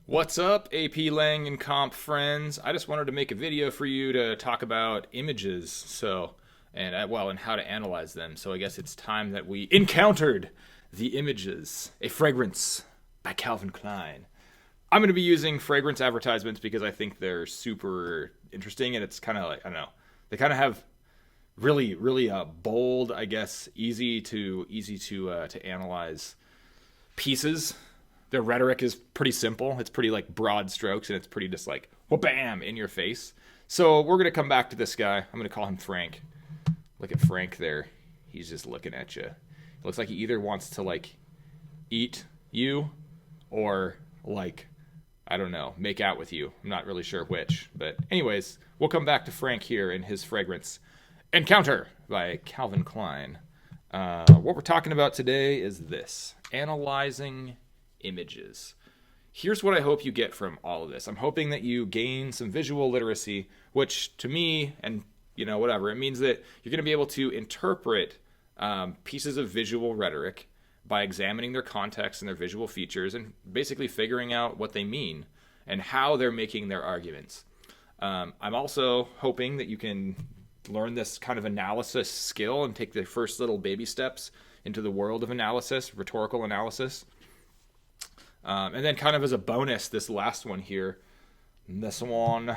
What's up, AP Lang and Comp friends? I just wanted to make a video for you to talk about images, and how to analyze them. So I guess it's time that we encountered the images. A Fragrance by Calvin Klein. I'm going to be using fragrance advertisements because I think they're super interesting, and it's kind of like, I don't know, they kind of have really bold, I guess, easy to analyze pieces. Their rhetoric is pretty simple. It's pretty like broad strokes, and it's pretty just like bam in your face. So we're gonna come back to this guy. I'm gonna call him Frank. Look at Frank there. He's just looking at you. It looks like he either wants to like eat you or like, I don't know, make out with you. I'm not really sure which. But anyways, we'll come back to Frank here in his fragrance Encounter by Calvin Klein. What we're talking about today is this: analyzing images. Here's what I hope you get from all of this. I'm hoping that you gain some visual literacy, which to me, and whatever, it means that you're going to be able to interpret pieces of visual rhetoric by examining their context and their visual features and basically figuring out what they mean and how they're making their arguments. I'm also hoping that you can learn this kind of analysis skill and take the first little baby steps into the world of analysis, rhetorical analysis. And then kind of as a bonus, this last one here, this one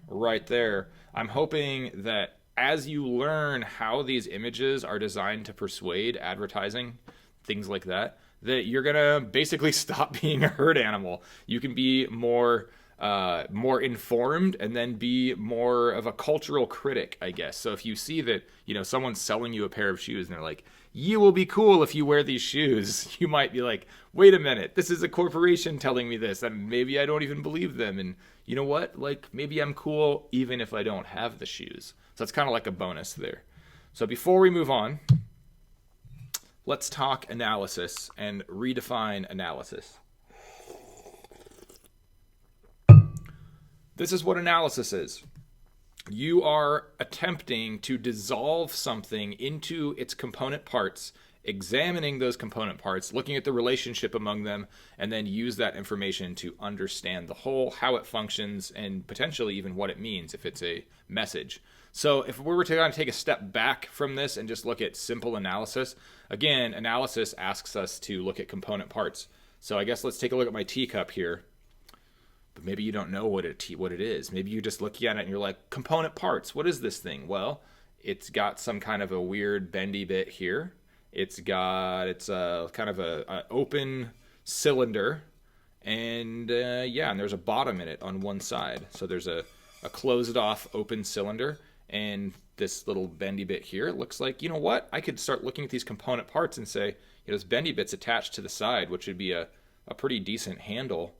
right there, I'm hoping that as you learn how these images are designed to persuade advertising, things like that, that you're going to basically stop being a herd animal. You can be more informed and then be more of a cultural critic, I guess. So if you see that, someone's selling you a pair of shoes and they're like, you will be cool if you wear these shoes, you might be like, wait a minute, this is a corporation telling me this, and maybe I don't even believe them. And you know what? Like, maybe I'm cool even if I don't have the shoes. So it's kind of like a bonus there. So before we move on, let's talk analysis and redefine analysis. This is what analysis is. You are attempting to dissolve something into its component parts, examining those component parts, looking at the relationship among them, and then use that information to understand the whole, how it functions, and potentially even what it means if it's a message. So if we were to kind of take a step back from this and just look at simple analysis, again, analysis asks us to look at component parts. So I guess let's take a look at my teacup here. But maybe you don't know what it is. Maybe you're just looking at it and you're like, component parts, what is this thing? Well, it's got some kind of a weird bendy bit here. It's a kind of a open cylinder, and and there's a bottom in it on one side. So there's a closed off open cylinder and this little bendy bit here. It looks like, you know what? I could start looking at these component parts and say, this bendy bit's attached to the side, which would be a pretty decent handle.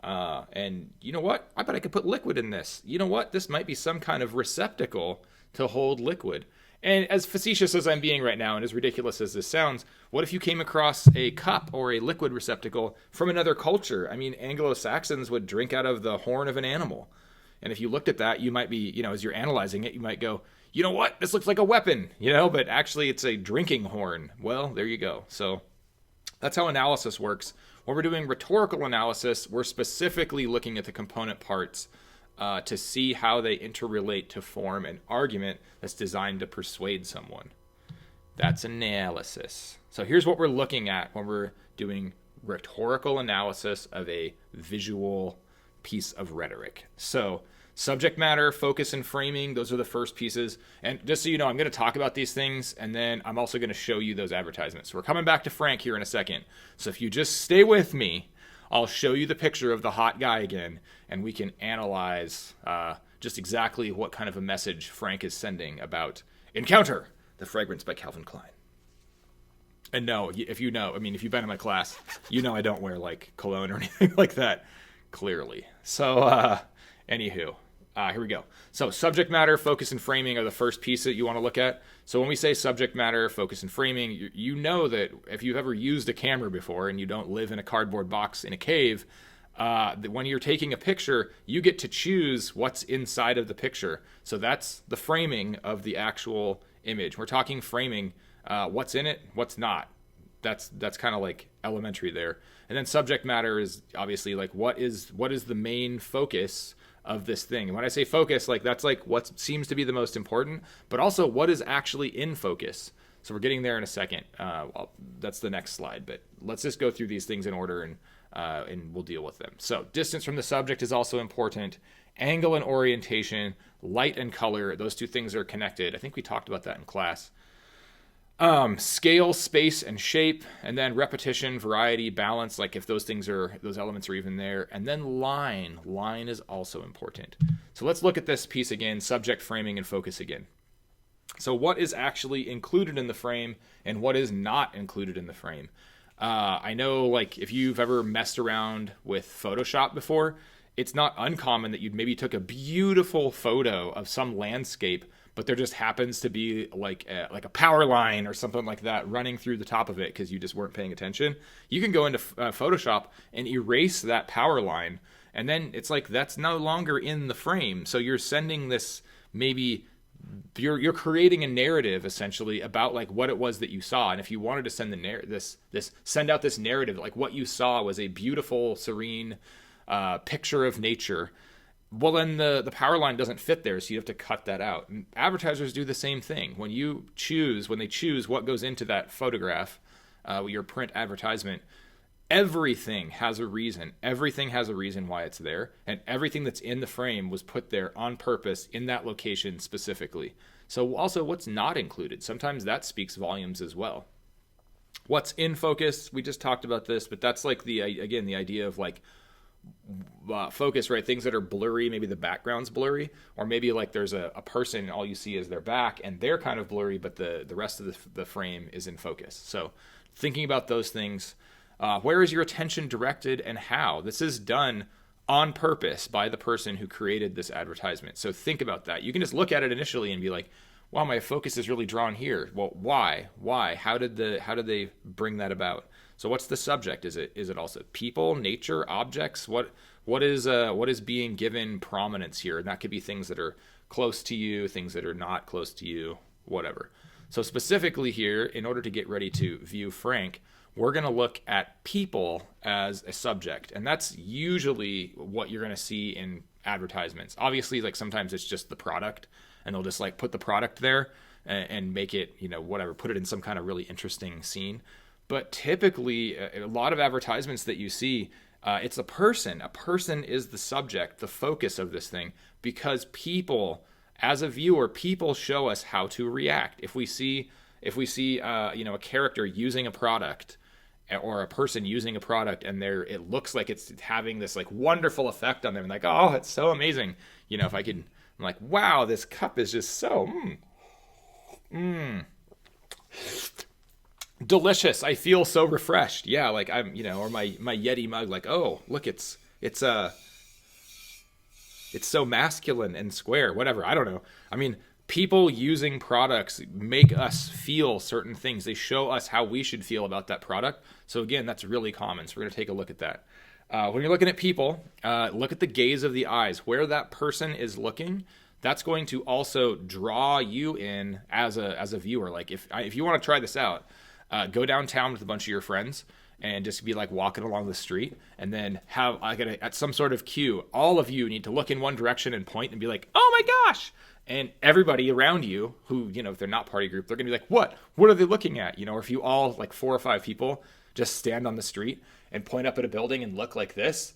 And you know what? I bet I could put liquid in this. You know what? This might be some kind of receptacle to hold liquid. And as facetious as I'm being right now, and as ridiculous as this sounds, what if you came across a cup or a liquid receptacle from another culture? I mean, Anglo-Saxons would drink out of the horn of an animal. And if you looked at that, you might be, as you're analyzing it, you might go, you know what? This looks like a weapon, but actually it's a drinking horn. Well, there you go. So that's how analysis works. When we're doing rhetorical analysis, we're specifically looking at the component parts to see how they interrelate to form an argument that's designed to persuade someone. That's analysis. So here's what we're looking at when we're doing rhetorical analysis of a visual piece of rhetoric. So subject matter, focus, and framing, those are the first pieces. And just so you know, I'm going to talk about these things, and then I'm also going to show you those advertisements. So we're coming back to Frank here in a second. So if you just stay with me, I'll show you the picture of the hot guy again, and we can analyze just exactly what kind of a message Frank is sending about Encounter, the fragrance by Calvin Klein. And no, if you've been in my class, I don't wear like cologne or anything like that, clearly. So, anywho, here we go. So subject matter, focus, and framing are the first piece that you want to look at. So when we say subject matter, focus, and framing, you know that if you've ever used a camera before and you don't live in a cardboard box in a cave, when you're taking a picture, you get to choose what's inside of the picture. So that's the framing of the actual image. We're talking framing, what's in it, what's not. That's kind of like elementary there. And then subject matter is obviously like what is the main focus of this thing. And when I say focus, like that's like what seems to be the most important, but also what is actually in focus. So we're getting there in a second. Well, that's the next slide, but let's just go through these things in order and we'll deal with them. So distance from the subject is also important. Angle and orientation, light and color, those two things are connected. I think we talked about that in class. Scale, space, and shape, and then repetition, variety, balance, like if those elements are even there. And then line is also important. So let's look at this piece again, subject, framing, and focus again. So what is actually included in the frame and what is not included in the frame? I know, like, if you've ever messed around with Photoshop before, it's not uncommon that you'd maybe took a beautiful photo of some landscape, but there just happens to be like a power line or something like that running through the top of it because you just weren't paying attention. You can go into Photoshop and erase that power line, and then it's like that's no longer in the frame. So you're sending this, maybe you're creating a narrative essentially about like what it was that you saw. And if you wanted to send send out this narrative, like what you saw was a beautiful, serene picture of nature, well, then the power line doesn't fit there, so you have to cut that out. And advertisers do the same thing. When they choose what goes into that photograph, your print advertisement, everything has a reason. Everything has a reason why it's there, and everything that's in the frame was put there on purpose in that location specifically. So also what's not included, sometimes that speaks volumes as well. What's in focus, we just talked about this, but that's like the idea of like focus, right? Things that are blurry, maybe the background's blurry, or maybe like there's a person, all you see is their back and they're kind of blurry, but the rest of the frame is in focus. So thinking about those things, where is your attention directed and how? This is done on purpose by the person who created this advertisement. So think about that. You can just look at it initially and be like, wow, my focus is really drawn here. Well, why? How did they bring that about? So what's the subject? Is it also people, nature, objects? What is being given prominence here? And that could be things that are close to you, things that are not close to you, whatever. So specifically here, in order to get ready to view Frank, we're going to look at people as a subject. And that's usually what you're going to see in advertisements. Obviously, like sometimes it's just the product, and they'll just like put the product there and make it, whatever, put it in some kind of really interesting scene. But typically, a lot of advertisements that you see, it's a person. A person is the subject, the focus of this thing, because people, as a viewer, people show us how to react. If we see a character using a product or a person using a product, and it looks like it's having this like wonderful effect on them, like, oh, it's so amazing. If I'm like, wow, this cup is just so delicious. I feel so refreshed. Yeah, like I'm, or my Yeti mug, like, oh, look, it's so masculine and square, whatever. I don't know. I mean, people using products make us feel certain things. They show us how we should feel about that product. So again, that's really common. So we're going to take a look at that. When you're looking at people, look at the gaze of the eyes. Where that person is looking, that's going to also draw you in as a viewer. Like if you want to try this out, go downtown with a bunch of your friends and just be like walking along the street, and then have at some sort of cue, all of you need to look in one direction and point and be like, oh my gosh. And everybody around you who, if they're not party group, they're going to be like, what are they looking at? Or if you all, like 4 or 5 people, just stand on the street and point up at a building and look like this,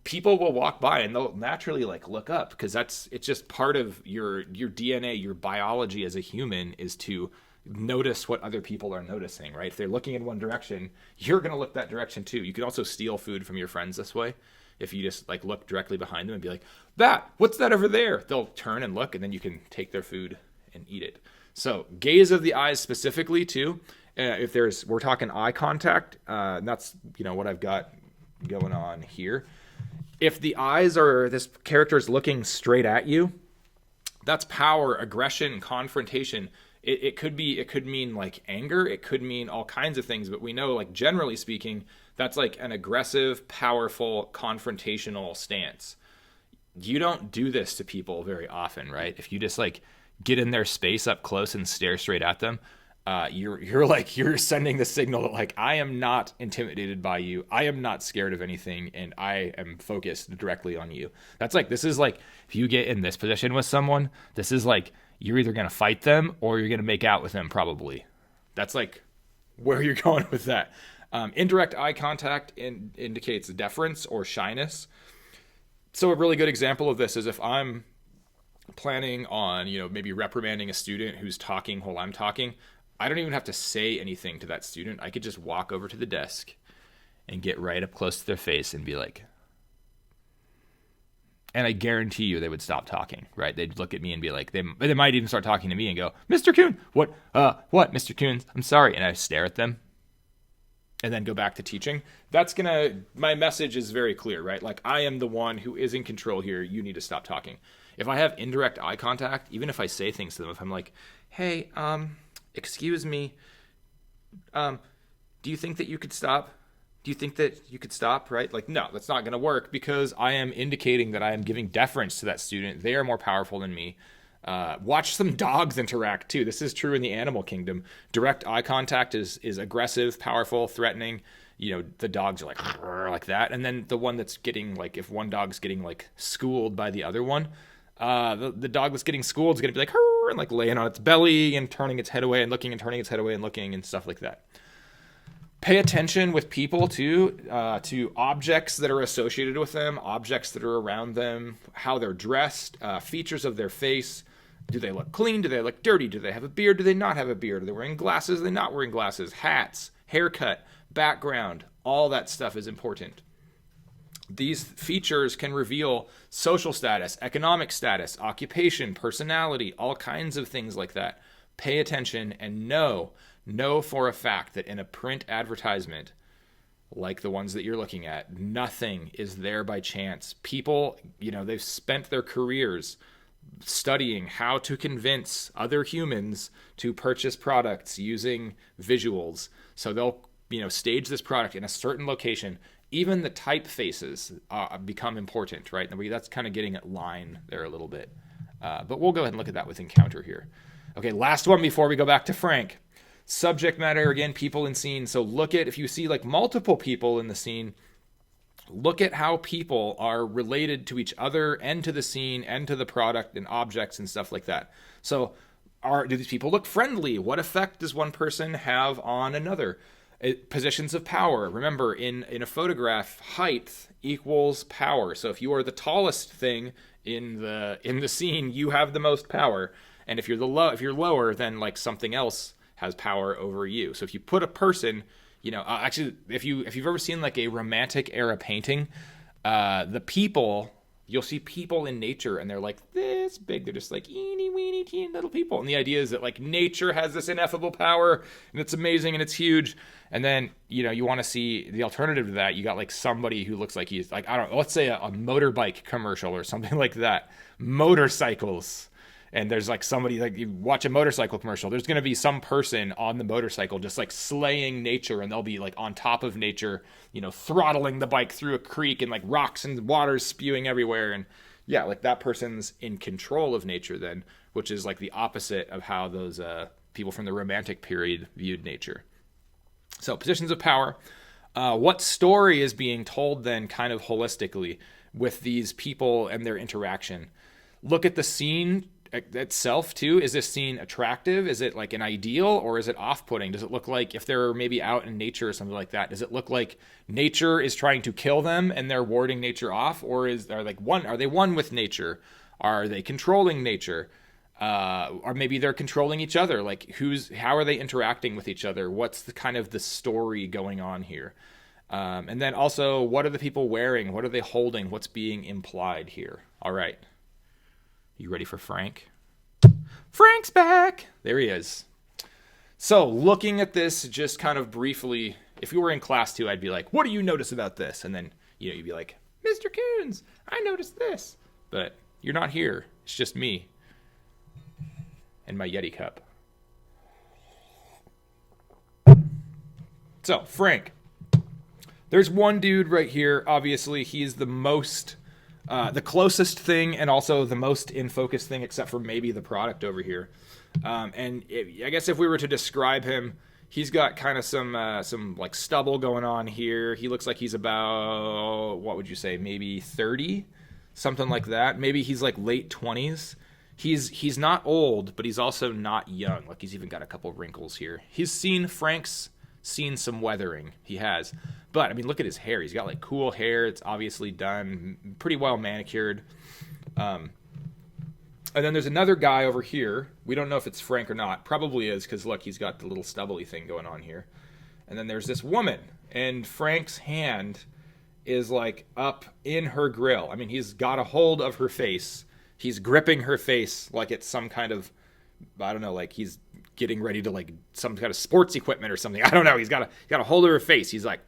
people will walk by and they'll naturally like look up, because it's just part of your DNA, your biology as a human is to notice what other people are noticing, right? If they're looking in one direction, you're going to look that direction too. You can also steal food from your friends this way. If you just like look directly behind them and be like, what's that over there? They'll turn and look, and then you can take their food and eat it. So gaze of the eyes specifically too. We're talking eye contact, and that's, what I've got going on here. If the eyes this character is looking straight at you, that's power, aggression, confrontation. It could mean like anger. It could mean all kinds of things, but we know, like, generally speaking, that's like an aggressive, powerful, confrontational stance. You don't do this to people very often, right? If you just like get in their space up close and stare straight at them, you're sending the signal that like I am not intimidated by you, I am not scared of anything, and I am focused directly on you. That's like, this is like, if you get in this position with someone, this is like you're either gonna fight them or you're gonna make out with them probably. That's like where you're going with that. Indirect eye contact indicates deference or shyness. So a really good example of this is if I'm planning on, maybe reprimanding a student who's talking while I'm talking, I don't even have to say anything to that student. I could just walk over to the desk and get right up close to their face and be like, and I guarantee you they would stop talking, right? They'd look at me and be like, they might even start talking to me and go, Mr. Coon, what, Mr. Coons, I'm sorry. And I stare at them and then go back to teaching. My message is very clear, right? Like, I am the one who is in control here. You need to stop talking. If I have indirect eye contact, even if I say things to them, if I'm like, hey, excuse me, do you think that you could stop? Do you think that you could stop, right? Like, no, that's not going to work because I am indicating that I am giving deference to that student. They are more powerful than me. Watch some dogs interact too. This is true in the animal kingdom. Direct eye contact is aggressive, powerful, threatening. The dogs are like that. And then the one that's getting like, if one dog's getting like schooled by the other one, the dog that's getting schooled is going to be like, and like laying on its belly and turning its head away and looking and turning its head away and looking and stuff like that. Pay attention with people too, to objects that are associated with them, objects that are around them, how they're dressed, features of their face. Do they look clean? Do they look dirty? Do they have a beard? Do they not have a beard? Are they wearing glasses? Are they not wearing glasses? Hats, haircut, background, all that stuff is important. These features can reveal social status, economic status, occupation, personality, all kinds of things like that. Pay attention and know for a fact that in a print advertisement, like the ones that you're looking at, nothing is there by chance. People, they've spent their careers studying how to convince other humans to purchase products using visuals. So they'll, stage this product in a certain location. Even the typefaces become important, right? That's kind of getting at line there a little bit. But we'll go ahead and look at that with Encounter here. Okay, last one before we go back to Frank. Subject matter, again, people in scene. So look at, if you see like multiple people in the scene, look at how people are related to each other and to the scene and to the product and objects and stuff like that. So do these people look friendly? What effect does one person have on another? Positions of power. Remember, in a photograph, height equals power. So if you are the tallest thing in the scene, you have the most power. And if you're lower, then like something else has power over you. So if you put a person, actually, if you've ever seen like a romantic era painting, the people, you'll see people in nature and they're like this big. They're just like eeny weeny teeny little people. And the idea is that like nature has this ineffable power and it's amazing and it's huge. And then, you want to see the alternative to that. You got like somebody who looks like he's like, I don't know, let's say a motorbike commercial or something like that. Motorcycles. And there's like somebody, like you watch a motorcycle commercial, there's going to be some person on the motorcycle just like slaying nature, and they'll be like on top of nature, throttling the bike through a creek and like rocks and water spewing everywhere. And yeah, like that person's in control of nature then, which is like the opposite of how those people from the Romantic period viewed nature. So positions of power. What story is being told then kind of holistically with these people and their interaction? Look at the scene itself too. Is this scene attractive? Is it like an ideal, or is it off-putting? Does it look like, if they're maybe out in nature or something like that, does it look like nature is trying to kill them and they're warding nature off? Or are they one with nature? Are they controlling nature? Or maybe they're controlling each other. Like how are they interacting with each other? What's the kind of the story going on here? And then also, what are the people wearing? What are they holding? What's being implied here? All right. You ready for Frank? Frank's back. There he is. So looking at this just kind of briefly, if you were in class 2, I'd be like, what do you notice about this? And then, you'd be like, Mr. Coons, I noticed this. But you're not here. It's just me and my Yeti cup. So, Frank. There's one dude right here. Obviously, he's the most The closest thing and also the most in focus thing, except for maybe the product over here. I guess if we were to describe him, he's got kind of some like stubble going on here. He looks like he's about, what would you say, maybe 30, something like that. Maybe he's like late 20s. He's not old, but he's also not young. Like he's even got a couple wrinkles here. Frank's seen some weathering. He has. But I mean, look at his hair. He's got like cool hair. It's obviously done pretty well manicured. And then there's another guy over here. We don't know if it's Frank or not. Probably is, because look, he's got the little stubbly thing going on here. And then there's this woman, and Frank's hand is like up in her grill. I mean, he's got a hold of her face. He's gripping her face like it's some kind of, I don't know, like he's getting ready to like some kind of sports equipment or something. I don't know. He's got a hold of her face. He's like,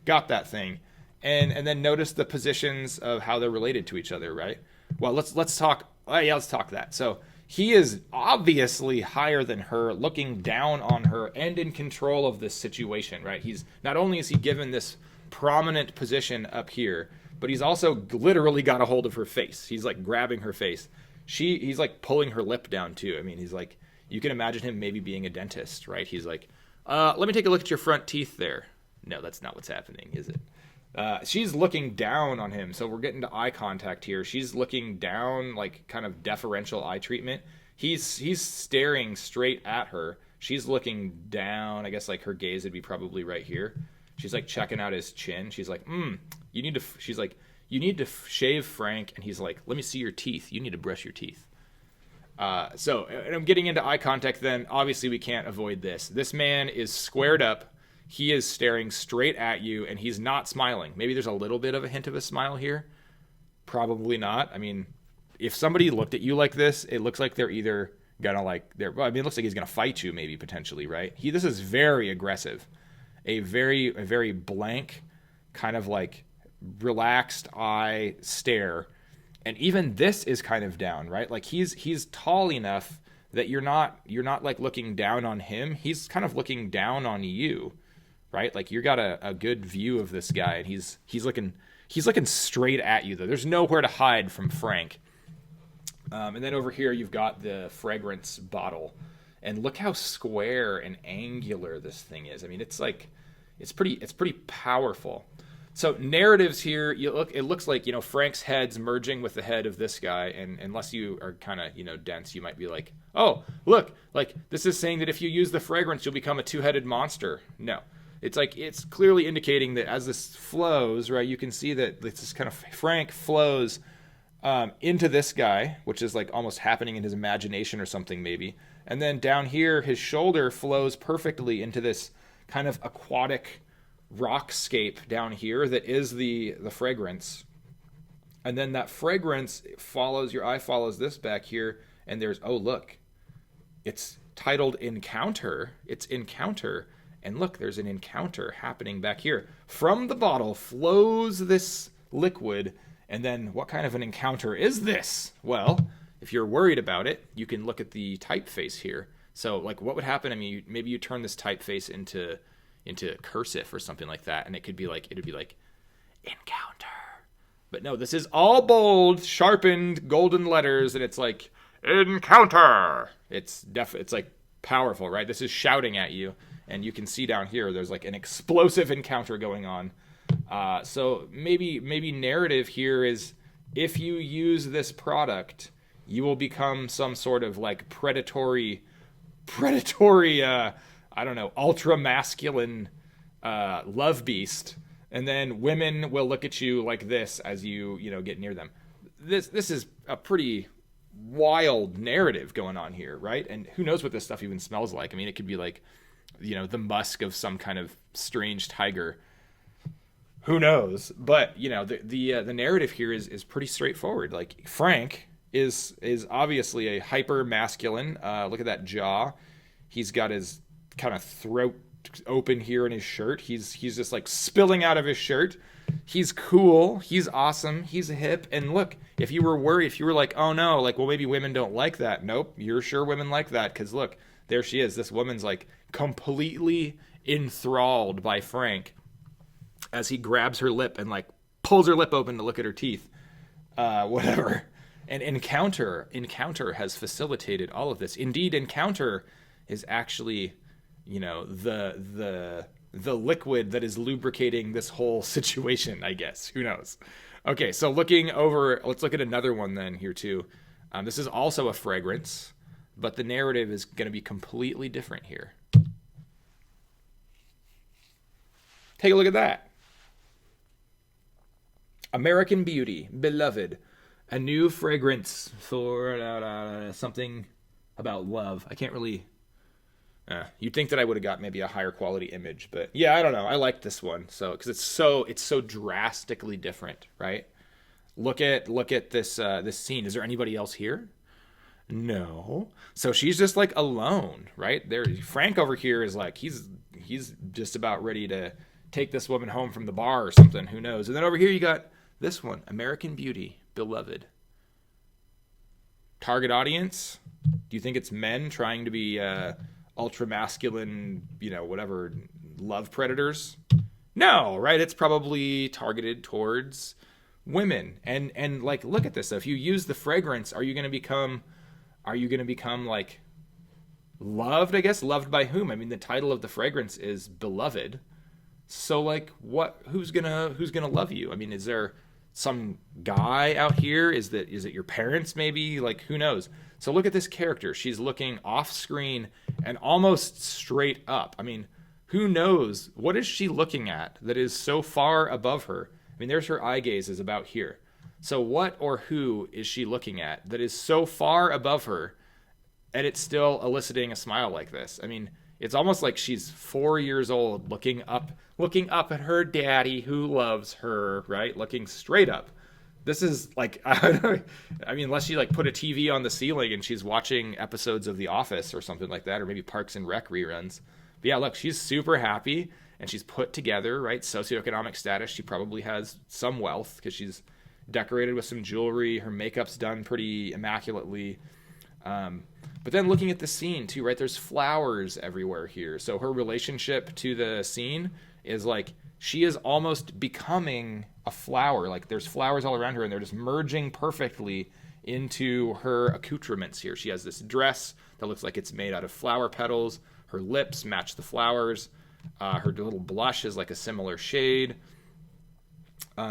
got that thing. And then notice the positions of how they're related to each other, right? Well, let's talk. Let's talk that. So he is obviously higher than her, looking down on her and in control of this situation, right? He's not only is he given this prominent position up here, but he's also literally got a hold of her face. He's like grabbing her face. He's like pulling her lip down too. I mean, he's like, you can imagine him maybe being a dentist, right? He's like, let me take a look at your front teeth there. No, that's not what's happening, is it? She's looking down on him, so we're getting to eye contact here. She's looking down, like kind of deferential eye treatment. He's staring straight at her. She's looking down. I guess like her gaze would be probably right here. She's like checking out his chin. She's like, you need to. She's like, you need to shave, Frank. And he's like, let me see your teeth. You need to brush your teeth. So and I'm getting into eye contact. Then obviously we can't avoid this. This man is squared up. He is staring straight at you, and he's not smiling. Maybe there's a little bit of a hint of a smile here. Probably not. I mean, if somebody looked at you like this, it looks like they're either gonna it looks like he's gonna fight you, maybe potentially, right? This is very aggressive, a very blank, kind of like relaxed eye stare, and even this is kind of down, right? Like he's tall enough that you're not like looking down on him. He's kind of looking down on you. Right? Like you got a good view of this guy, and he's looking straight at you though. There's nowhere to hide from Frank. And then over here you've got the fragrance bottle, and look how square and angular this thing is. I mean, it's pretty powerful. So narratives here, it looks like, Frank's head's merging with the head of this guy, and unless you are kind of, dense, you might be like, oh, look, like this is saying that if you use the fragrance, you'll become a two-headed monster. No. It's clearly indicating that as this flows, right, you can see that this kind of Frank flows into this guy, which is like almost happening in his imagination or something maybe. And then down here, his shoulder flows perfectly into this kind of aquatic rockscape down here that is the fragrance. And then that fragrance your eye follows this back here, and there's, oh, look, it's titled Encounter. It's Encounter. And look, there's an encounter happening back here. From the bottle flows this liquid, and then what kind of an encounter is this? Well, if you're worried about it, you can look at the typeface here. So, like, what would happen? I mean, maybe you turn this typeface into cursive or something like that, and it'd be like encounter. But no, this is all bold, sharpened, golden letters, and it's like encounter. It's like powerful, right? This is shouting at you. And you can see down here, there's like an explosive encounter going on. So maybe narrative here is, if you use this product, you will become some sort of like predatory, I don't know, ultra masculine love beast. And then women will look at you like this as you get near them. This is a pretty wild narrative going on here, right? And who knows what this stuff even smells like? I mean, it could be like, the musk of some kind of strange tiger. Who knows? But the narrative here is pretty straightforward. Like, Frank is obviously a hyper masculine. Look at that jaw. He's got his kind of throat open here in his shirt. He's just like spilling out of his shirt. He's cool. He's awesome. He's hip. And look, if you were worried, if you were like, oh no, like, well, maybe women don't like that. Nope, you're sure women like that, because look, there she is. This woman's like completely enthralled by Frank as he grabs her lip and like pulls her lip open to look at her teeth. whatever. And Encounter has facilitated all of this. Indeed, Encounter is actually, the liquid that is lubricating this whole situation, I guess. Who knows? Okay, so looking over, let's look at another one then here too. This is also a fragrance, but the narrative is going to be completely different here. Take a look at that. American Beauty, Beloved, a new fragrance for something about love. I can't really. You'd think that I would have got maybe a higher quality image, but yeah, I don't know. I like this one because it's so drastically different, right? Look at this this scene. Is there anybody else here? No. So she's just like alone, right? There, Frank over here is like he's just about ready to take this woman home from the bar or something. Who knows? And then over here you got this one, American Beauty, Beloved. Target audience? Do you think it's men trying to be ultra masculine, whatever, love predators? No, right? It's probably targeted towards women. And like, look at this. If you use the fragrance, are you going to become like loved, I guess? Loved by whom? I mean, the title of the fragrance is Beloved. So like who's gonna love you? I mean, is there some guy out here? Is it your parents maybe? Like, who knows? So look at this character. She's looking off screen and almost straight up. I mean, who knows? What is she looking at that is so far above her? I mean, there's her eye gaze is about here. So what or who is she looking at that is so far above her and it's still eliciting a smile like this? I mean, it's almost like she's 4 years old looking up at her daddy who loves her, right? Looking straight up. This is like, I mean, unless she like put a TV on the ceiling and she's watching episodes of The Office or something like that, or maybe Parks and Rec reruns. But yeah, look, she's super happy and she's put together, right? Socioeconomic status. She probably has some wealth because she's decorated with some jewelry. Her makeup's done pretty immaculately. But then looking at the scene too, right? There's flowers everywhere here. So her relationship to the scene is like she is almost becoming a flower. Like there's flowers all around her and they're just merging perfectly into her accoutrements here. She has this dress that looks like it's made out of flower petals. Her lips match the flowers. Her little blush is like a similar shade.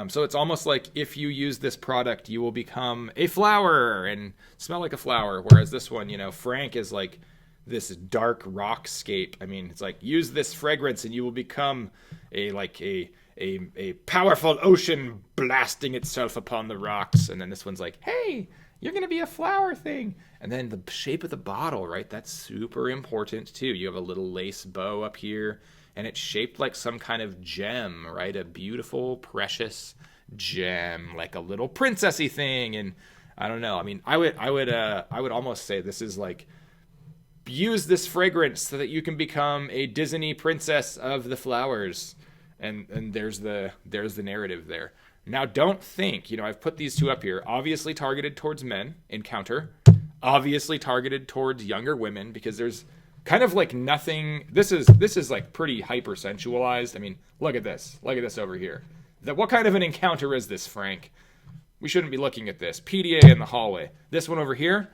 So it's almost like if you use this product, you will become a flower and smell like a flower. Whereas this one, Frank is like this dark rockscape. I mean, it's like use this fragrance and you will become a powerful ocean blasting itself upon the rocks. And then this one's like, hey, you're going to be a flower thing. And then the shape of the bottle, right? That's super important too. You have a little lace bow up here. And it's shaped like some kind of gem, right? A beautiful, precious gem, like a little princessy thing. And I don't know. I mean, I would almost say this is like use this fragrance so that you can become a Disney princess of the flowers. And there's the narrative there. Now, don't think, I've put these two up here. Obviously targeted towards men, Encounter. Obviously targeted towards younger women because there's kind of like nothing. This is like pretty hypersensualized. I mean, look at this. Look at this over here. What kind of an encounter is this, Frank? We shouldn't be looking at this. PDA in the hallway. This one over here.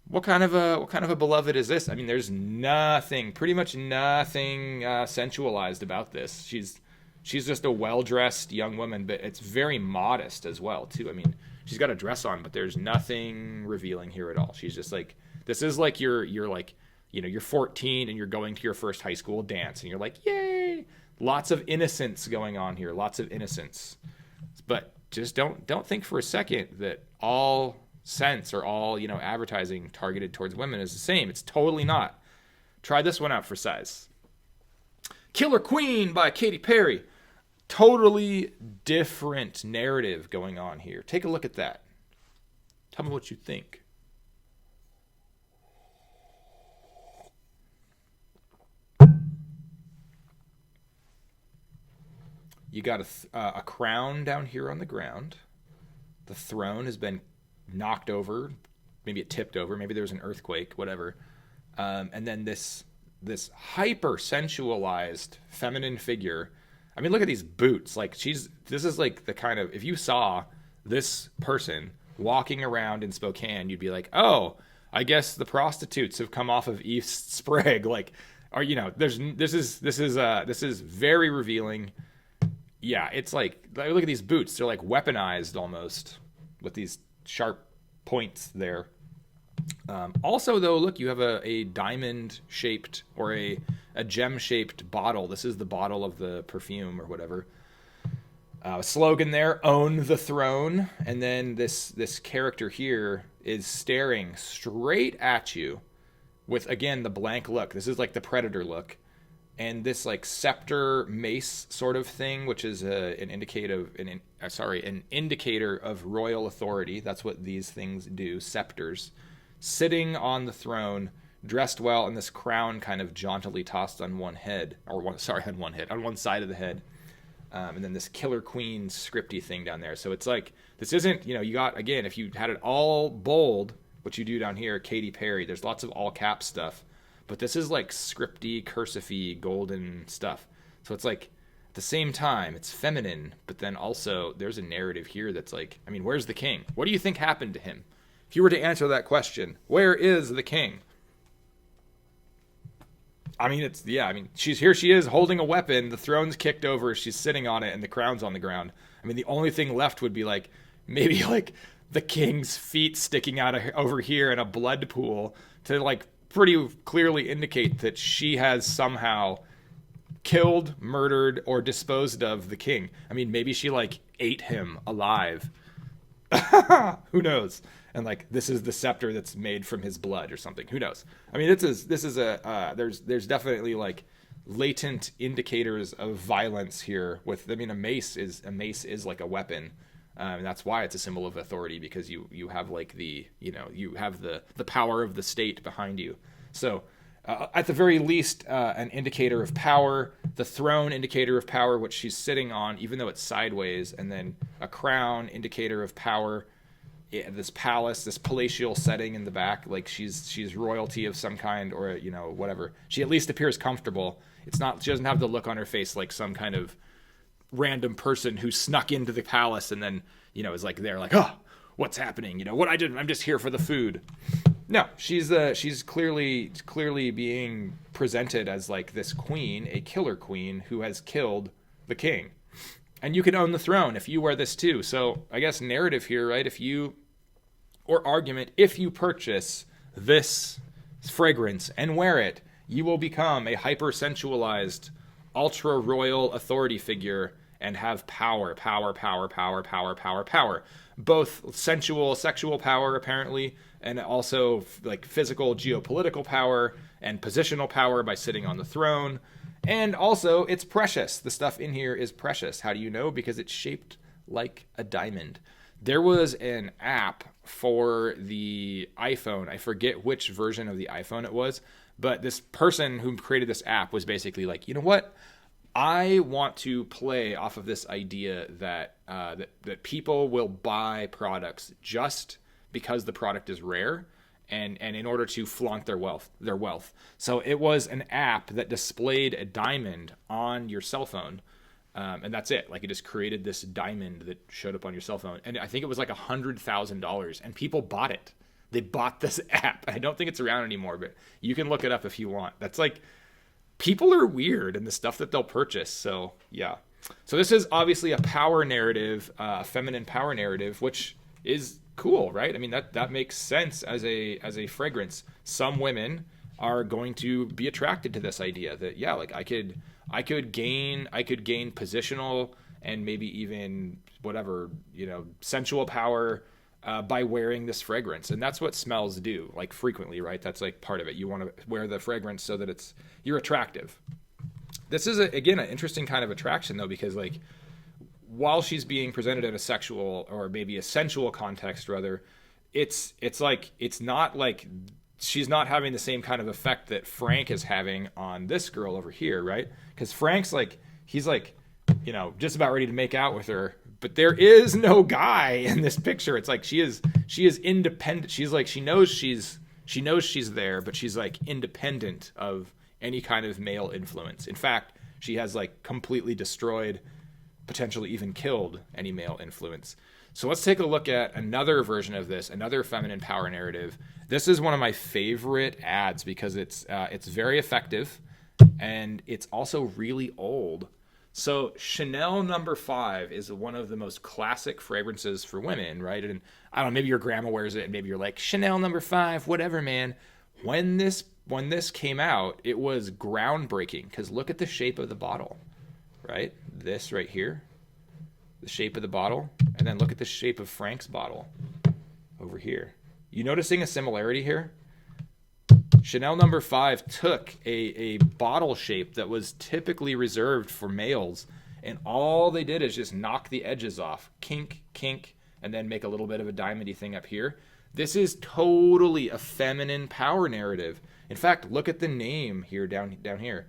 What kind of a beloved is this? I mean, there's pretty much nothing sensualized about this. She's just a well-dressed young woman, but it's very modest as well, too. I mean, she's got a dress on, but there's nothing revealing here at all. She's just like, this is like you're like, you're 14 and you're going to your first high school dance and you're like, yay! Lots of innocence going on here. Lots of innocence. But just don't think for a second that all scents or all, advertising targeted towards women is the same. It's totally not. Try this one out for size. Killer Queen by Katy Perry. Totally different narrative going on here. Take a look at that. Tell me what you think. You got a crown down here on the ground. The throne has been knocked over. Maybe it tipped over. Maybe there was an earthquake, whatever. And then this hyper-sensualized feminine figure. I mean, look at these boots. Like this is like the kind of, if you saw this person walking around in Spokane, you'd be like, oh, I guess the prostitutes have come off of East Sprague. Like, or this is very revealing. Yeah, it's like look at these boots. They're like weaponized almost with these sharp points there. Also, though, look, you have a diamond-shaped or a gem-shaped bottle. This is the bottle of the perfume or whatever. Slogan there, own the throne. And then this character here is staring straight at you with, again, the blank look. This is like the Predator look. And this like scepter mace sort of thing, which is an indicator of royal authority. That's what these things do, scepters. Sitting on the throne, dressed well, and this crown kind of jauntily tossed on one side of the head. And then this Killer Queen scripty thing down there. So it's like, this isn't, you got, again, if you had it all bold, what you do down here, Katy Perry, there's lots of all cap stuff. But this is like scripty, cursive-y, golden stuff. So it's like, at the same time, it's feminine, but then also there's a narrative here that's like, I mean, where's the king? What do you think happened to him? If you were to answer that question, where is the king? I mean, she's here. She is holding a weapon. The throne's kicked over. She's sitting on it, and the crown's on the ground. I mean, the only thing left would be like maybe like the king's feet sticking out over here in a blood pool to like pretty clearly indicate that she has somehow killed, murdered, or disposed of the king. I mean, maybe she like ate him alive. Who knows? And like this is the scepter that's made from his blood or something. Who knows? I mean, there's definitely like latent indicators of violence here. With, I mean, a mace is like a weapon, and that's why it's a symbol of authority, because you have like you have the power of the state behind you. So at the very least, an indicator of power. The throne, indicator of power, which she's sitting on, even though it's sideways, and then a crown, indicator of power. Yeah, this palace, this palatial setting in the back, like she's royalty of some kind, or whatever. She at least appears comfortable. It's not, she doesn't have the look on her face like some kind of random person who snuck into the palace and then is like there like, oh, what's happening? What I did? I'm just here for the food. No, she's clearly being presented as like this queen, a killer queen who has killed the king. And you can own the throne if you wear this too. So I guess narrative here, right? If you purchase this fragrance and wear it, you will become a hyper-sensualized, ultra-royal authority figure and have power. Both sensual, sexual power, apparently, and also like physical, geopolitical power and positional power by sitting on the throne. And also, it's precious. The stuff in here is precious. How do you know? Because it's shaped like a diamond. There was an app for the iPhone. I forget which version of the iPhone it was, but this person who created this app was basically like, you know what? I want to play off of this idea that that people will buy products just because the product is rare. And in order to flaunt their wealth. So it was an app that displayed a diamond on your cell phone. And that's it. Like, it just created this diamond that showed up on your cell phone. And I think it was like $100,000. And people bought it. They bought this app. I don't think it's around anymore, but you can look it up if you want. That's like, people are weird in the stuff that they'll purchase. So, yeah. So this is obviously a power narrative, a feminine power narrative, which is cool, right? I mean, that makes sense as a fragrance. Some women are going to be attracted to this idea that, yeah, like I could gain positional and maybe even whatever, sensual power by wearing this fragrance. And that's what smells do, like, frequently, right? That's like part of it. You want to wear the fragrance so that you're attractive. This is again an interesting kind of attraction, though, because like, while she's being presented in a sexual or maybe a sensual context, rather, it's not like she's not having the same kind of effect that Frank is having on this girl over here, right? Because Frank's like, he's like, just about ready to make out with her, but there is no guy in this picture. It's like she is independent. She's like, she knows she's there, but she's like independent of any kind of male influence. In fact, she has like completely destroyed, potentially even killed, any male influence. So let's take a look at another version of this, another feminine power narrative. This is one of my favorite ads because it's very effective, and it's also really old. So Chanel number 5 is one of the most classic fragrances for women, right? And I don't know, maybe your grandma wears it and maybe you're like, Chanel number 5, whatever, man. When this came out, it was groundbreaking because look at the shape of the bottle, right? This right here, the shape of the bottle, and then look at the shape of Frank's bottle over here. You noticing a similarity here? Chanel number 5 took a bottle shape that was typically reserved for males, and all they did is just knock the edges off, kink, kink, and then make a little bit of a diamondy thing up here. This is totally a feminine power narrative. In fact, look at the name here down here.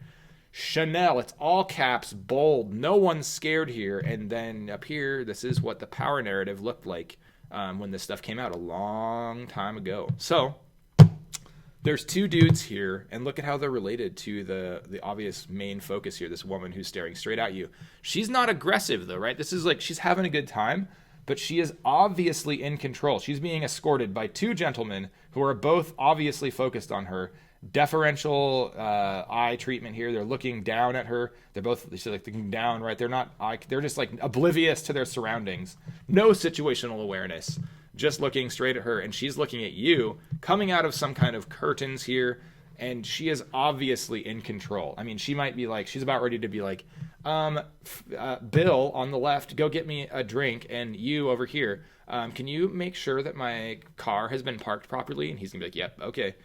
Chanel, it's all caps, bold, no one's scared here. And then up here, this is what the power narrative looked like when this stuff came out a long time ago. So there's two dudes here, and look at how they're related to the obvious main focus here, this woman who's staring straight at you. She's not aggressive, though, right? This is like she's having a good time, but she is obviously in control. She's being escorted by two gentlemen who are both obviously focused on her. Deferential eye treatment here. They're looking down at her. They're both like looking down, right? They're just like oblivious to their surroundings. No situational awareness. Just looking straight at her, and she's looking at you, coming out of some kind of curtains here, and she is obviously in control. I mean, she might be like, she's about ready to be like, Bill on the left, go get me a drink, and you over here, can you make sure that my car has been parked properly? And he's gonna be like, yep, okay.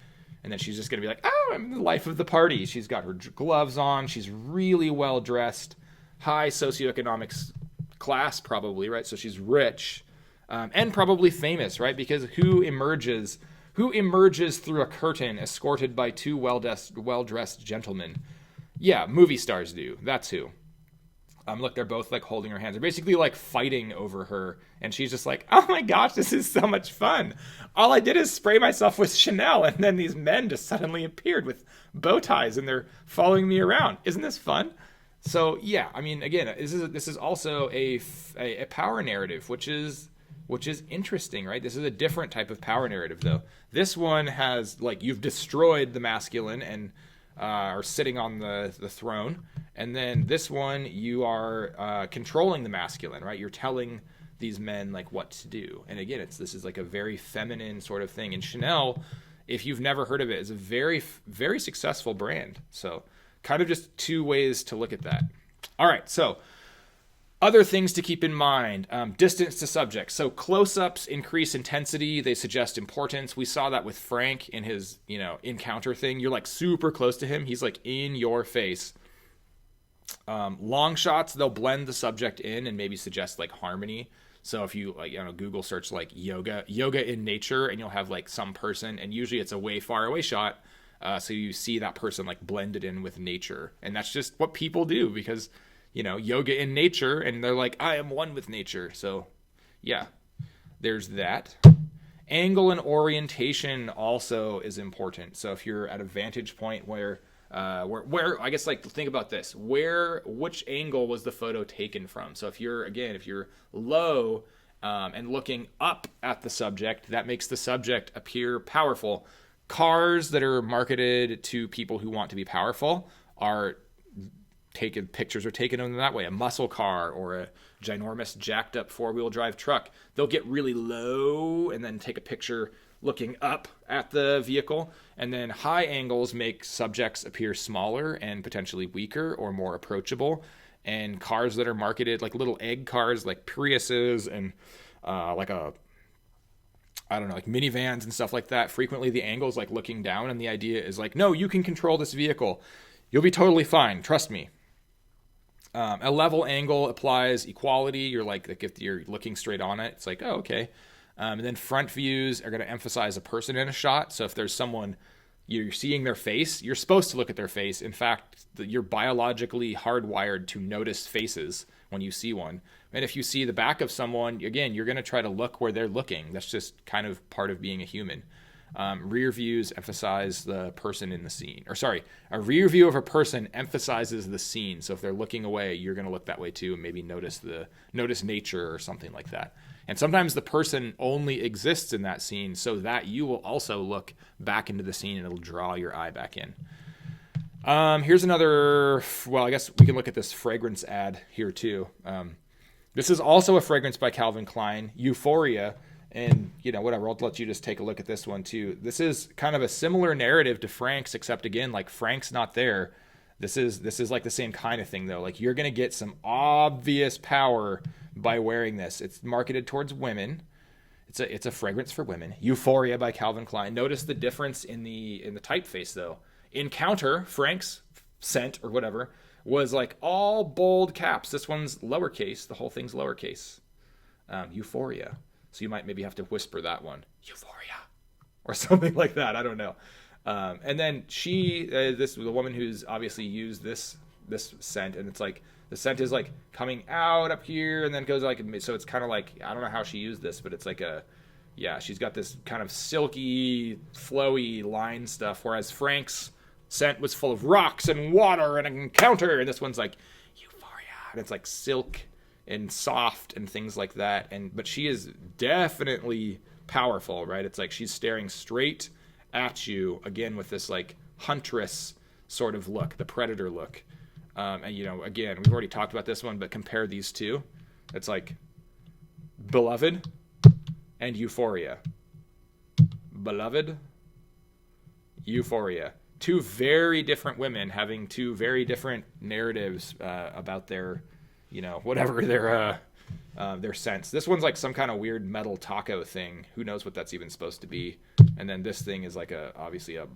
And then she's just gonna be like, oh, I'm the life of the party. She's got her gloves on. She's really well dressed, high socioeconomic class probably, right? So she's rich. And probably famous, right? Because who emerges through a curtain escorted by two well-dressed gentlemen? Yeah, movie stars do. That's who. Look, they're both like holding her hands. They're basically like fighting over her, and she's just like, oh my gosh, this is so much fun. All I did is spray myself with Chanel, and then these men just suddenly appeared with bow ties, and they're following me around. Isn't this fun? So yeah, I mean, again, this is also a power narrative, which is interesting, right? This is a different type of power narrative, though. This one has, like, you've destroyed the masculine and are sitting on the throne. And then this one, you are controlling the masculine, right? You're telling these men, like, what to do. And again, this is like a very feminine sort of thing. And Chanel, if you've never heard of it, is a very, very successful brand. So kind of just two ways to look at that. All right, so other things to keep in mind, distance to subject. So close-ups increase intensity. They suggest importance. We saw that with Frank in his, encounter thing. You're like super close to him. He's like in your face. Long shots, they'll blend the subject in and maybe suggest like harmony. So if you Google search like yoga in nature, and you'll have like some person, and usually it's a way far away shot. So you see that person like blended in with nature. And that's just what people do because yoga in nature, and they're like, I am one with nature. So yeah, there's that. Angle and orientation also is important. So if you're at a vantage point where I guess, like, think about this, which angle was the photo taken from? So if you're low and looking up at the subject, that makes the subject appear powerful. Cars that are marketed to people who want to be powerful pictures are taken in that way. A muscle car or a ginormous jacked up 4-wheel drive truck, they'll get really low and then take a picture looking up at the vehicle. And then high angles make subjects appear smaller and potentially weaker or more approachable. And cars that are marketed like little egg cars like Priuses and like minivans and stuff like that, frequently the angle's like looking down, and the idea is like, no, you can control this vehicle. You'll be totally fine. Trust me. A level angle applies equality. You're like if you're looking straight on it, it's like, oh, okay. And then front views are going to emphasize a person in a shot. So if there's someone, you're seeing their face, you're supposed to look at their face. In fact, you're biologically hardwired to notice faces when you see one. And if you see the back of someone, again, you're going to try to look where they're looking. That's just kind of part of being a human. Rear views emphasize the person in the scene. Or sorry, a rear view of a person emphasizes the scene. So if they're looking away, you're going to look that way too, and maybe notice nature or something like that. And sometimes the person only exists in that scene so that you will also look back into the scene and it'll draw your eye back in. Here's another, well, I guess we can look at this fragrance ad here too. This is also a fragrance by Calvin Klein, Euphoria. And, whatever, I'll let you just take a look at this one too. This is kind of a similar narrative to Frank's, except again, like Frank's not there. This is like the same kind of thing though. Like you're going to get some obvious power by wearing this. It's marketed towards women. It's a fragrance for women. Euphoria by Calvin Klein. Notice the difference in the typeface though. Encounter, Frank's scent or whatever, was like all bold caps. This one's lowercase. The whole thing's lowercase. Euphoria. So you might maybe have to whisper that one, Euphoria, or something like that. I don't know. And then this was a woman who's obviously used this scent, and it's like the scent is like coming out up here, and then goes like, so it's kind of like, I don't know how she used this, but it's like she's got this kind of silky, flowy line stuff, whereas Frank's scent was full of rocks and water and an encounter, and this one's like Euphoria, and it's like silk and soft and things like that. But she is definitely powerful, right? It's like she's staring straight at you again with this like huntress sort of look, the predator look. And again, we've already talked about this one, but compare these two. It's like Beloved and Euphoria. Beloved, Euphoria. Two very different women having two very different narratives about their whatever their scents. This one's like some kind of weird metal taco thing. Who knows what that's even supposed to be? And then this thing is like obviously a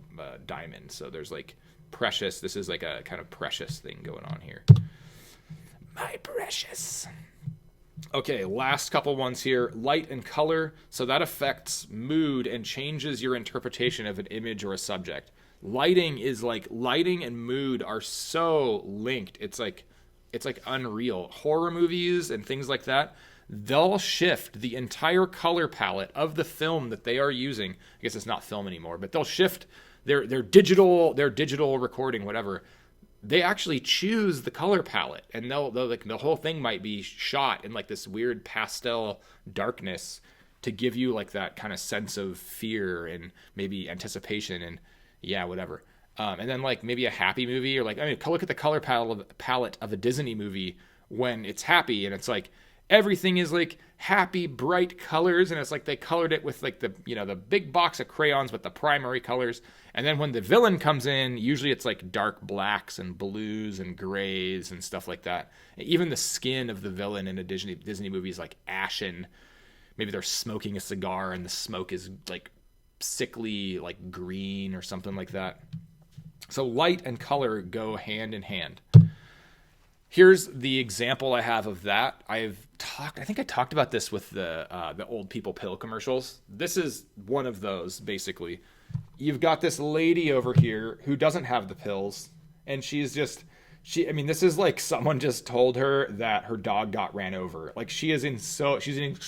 diamond. So there's like precious. This is like a kind of precious thing going on here. My precious. Okay, last couple ones here. Light and color. So that affects mood and changes your interpretation of an image or a subject. Lighting and mood are so linked. It's like unreal. Horror movies and things like that, they'll shift the entire color palette of the film that they are using. I guess it's not film anymore, but they'll shift their digital recording, whatever. They actually choose the color palette, and they'll like the whole thing might be shot in like this weird pastel darkness to give you like that kind of sense of fear and maybe anticipation and whatever. And then like maybe a happy movie, or like, look at the color palette of a Disney movie when it's happy, and it's like everything is like happy, bright colors, and it's like they colored it with like the big box of crayons with the primary colors. And then when the villain comes in, usually it's like dark blacks and blues and grays and stuff like that. Even the skin of the villain in a Disney movie is like ashen. Maybe they're smoking a cigar and the smoke is like sickly, like green or something like that. So light and color go hand in hand. Here's the example I have of that. I think I talked about this with the old people pill commercials. This is one of those, basically. You've got this lady over here who doesn't have the pills, and this is like someone just told her that her dog got ran over. Like she's in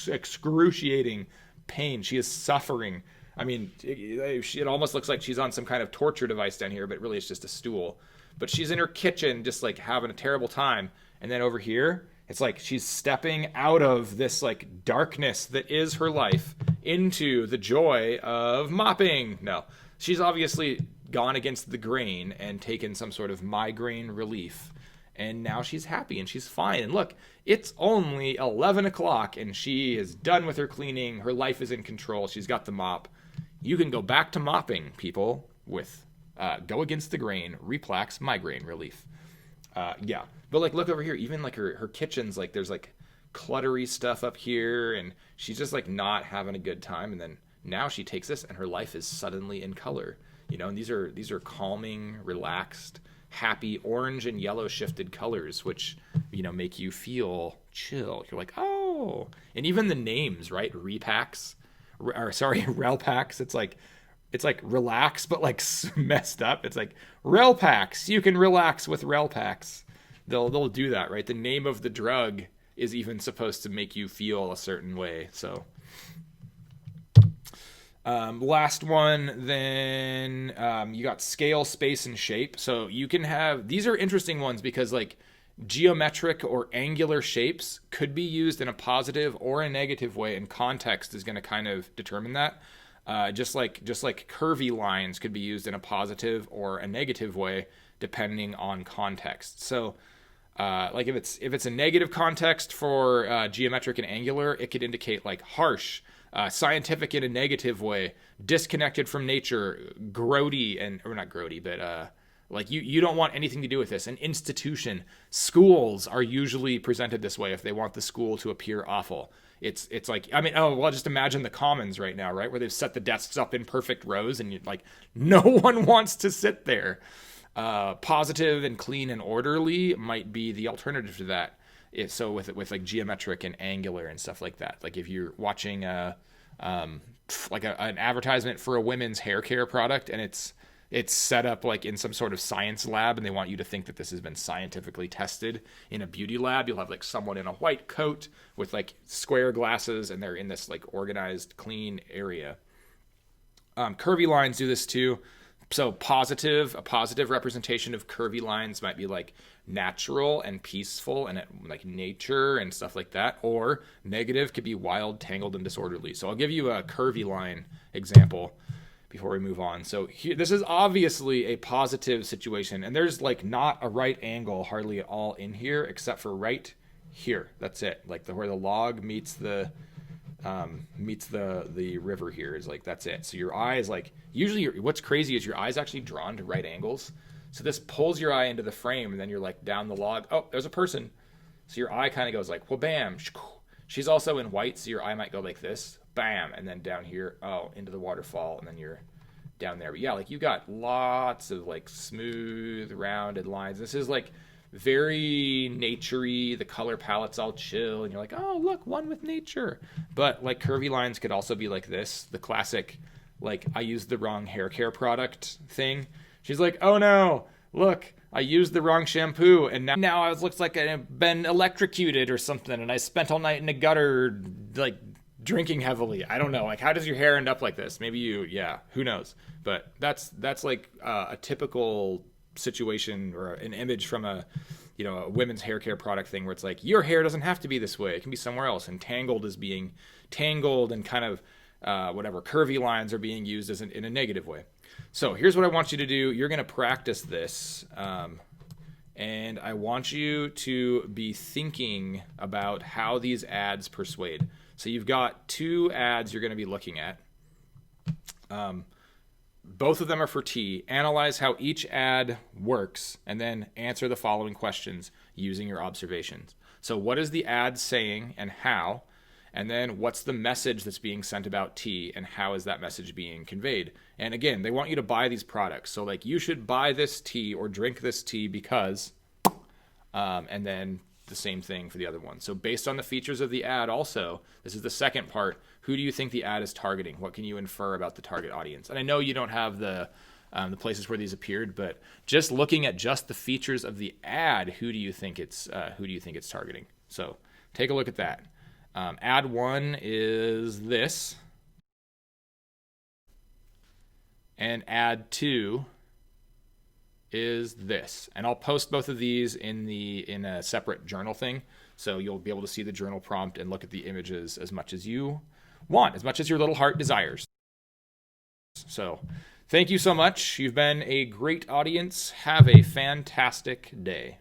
excruciating pain. She is suffering. It almost looks like she's on some kind of torture device down here, but really it's just a stool. But she's in her kitchen just like having a terrible time. And then over here, it's like she's stepping out of this like darkness that is her life into the joy of mopping. No, she's obviously gone against the grain and taken some sort of migraine relief. And now she's happy and she's fine. And look, it's only 11 o'clock and she is done with her cleaning. Her life is in control. She's got the mop. You can go back to mopping, people, with Go Against the Grain, Replax Migraine Relief. But like look over here, even like her kitchen's like there's like cluttery stuff up here, and she's just like not having a good time. And then now she takes this and her life is suddenly in color. And these are calming, relaxed, happy orange and yellow shifted colors, which make you feel chill. You're like, oh. And even the names, right? Relpax. It's like relax, but like messed up. It's like Relpax. You can relax with Relpax. They'll do that, right? The name of the drug is even supposed to make you feel a certain way. So Last one, then you got scale, space, and shape. So you can have, these are interesting ones because like geometric or angular shapes could be used in a positive or a negative way, and context is going to kind of determine that. Just like curvy lines could be used in a positive or a negative way depending on context. So like if it's a negative context for geometric and angular, it could indicate like harsh, scientific in a negative way, disconnected from nature, grody, and or not grody, but like you don't want anything to do with this. An institution, schools are usually presented this way if they want the school to appear awful. It's like, I mean, oh well, just imagine the Commons right now, right, where they've set the desks up in perfect rows, and you like no one wants to sit there. Positive and clean and orderly might be the alternative to that. So with like geometric and angular and stuff like that. Like if you're watching an advertisement for a women's hair care product, and it's set up like in some sort of science lab, and they want you to think that this has been scientifically tested in a beauty lab. You'll have like someone in a white coat with like square glasses, and they're in this like organized, clean area. Curvy lines do this too. So a positive representation of curvy lines might be like natural and peaceful and like nature and stuff like that. Or negative could be wild, tangled, and disorderly. So I'll give you a curvy line example before we move on. So here, this is obviously a positive situation, and there's like not a right angle hardly at all in here except for right here. That's it. Like where the log meets the river here is like, that's it. So your eye is like, usually what's crazy is your eye is actually drawn to right angles. So this pulls your eye into the frame, and then you're like down the log. Oh, there's a person. So your eye kind of goes like, well, bam. She's also in white, so your eye might go like this, bam, and then down here, oh, into the waterfall, and then you're down there. But yeah, like you got lots of like smooth, rounded lines. This is like very naturey. The color palette's all chill, and you're like, oh, look, one with nature. But like curvy lines could also be like this, the classic, like I used the wrong hair care product thing. She's like, oh no, look, I used the wrong shampoo, and now it looks like I've been electrocuted or something, and I spent all night in a gutter, like drinking heavily. I don't know. Like, how does your hair end up like this? Maybe yeah, who knows? But that's like a typical situation or an image from a women's hair care product thing where it's like, your hair doesn't have to be this way. It can be somewhere else. And tangled is being tangled, and kind of whatever curvy lines are being used as in a negative way. So here's what I want you to do. You're going to practice this. And I want you to be thinking about how these ads persuade. So you've got two ads you're going to be looking at. Both of them are for tea. Analyze how each ad works, and then answer the following questions using your observations. So what is the ad saying and how? And then what's the message that's being sent about tea, and how is that message being conveyed? And again, they want you to buy these products. So like, you should buy this tea or drink this tea because, and then the same thing for the other one. So based on the features of the ad also, this is the second part, who do you think the ad is targeting? What can you infer about the target audience? And I know you don't have the places where these appeared, but just looking at just the features of the ad, who do you think it's targeting? So take a look at that. Ad one is this, and ad two is this. And I'll post both of these in a separate journal thing, so you'll be able to see the journal prompt and look at the images as much as you want, as much as your little heart desires. So thank you so much. You've been a great audience. Have a fantastic day.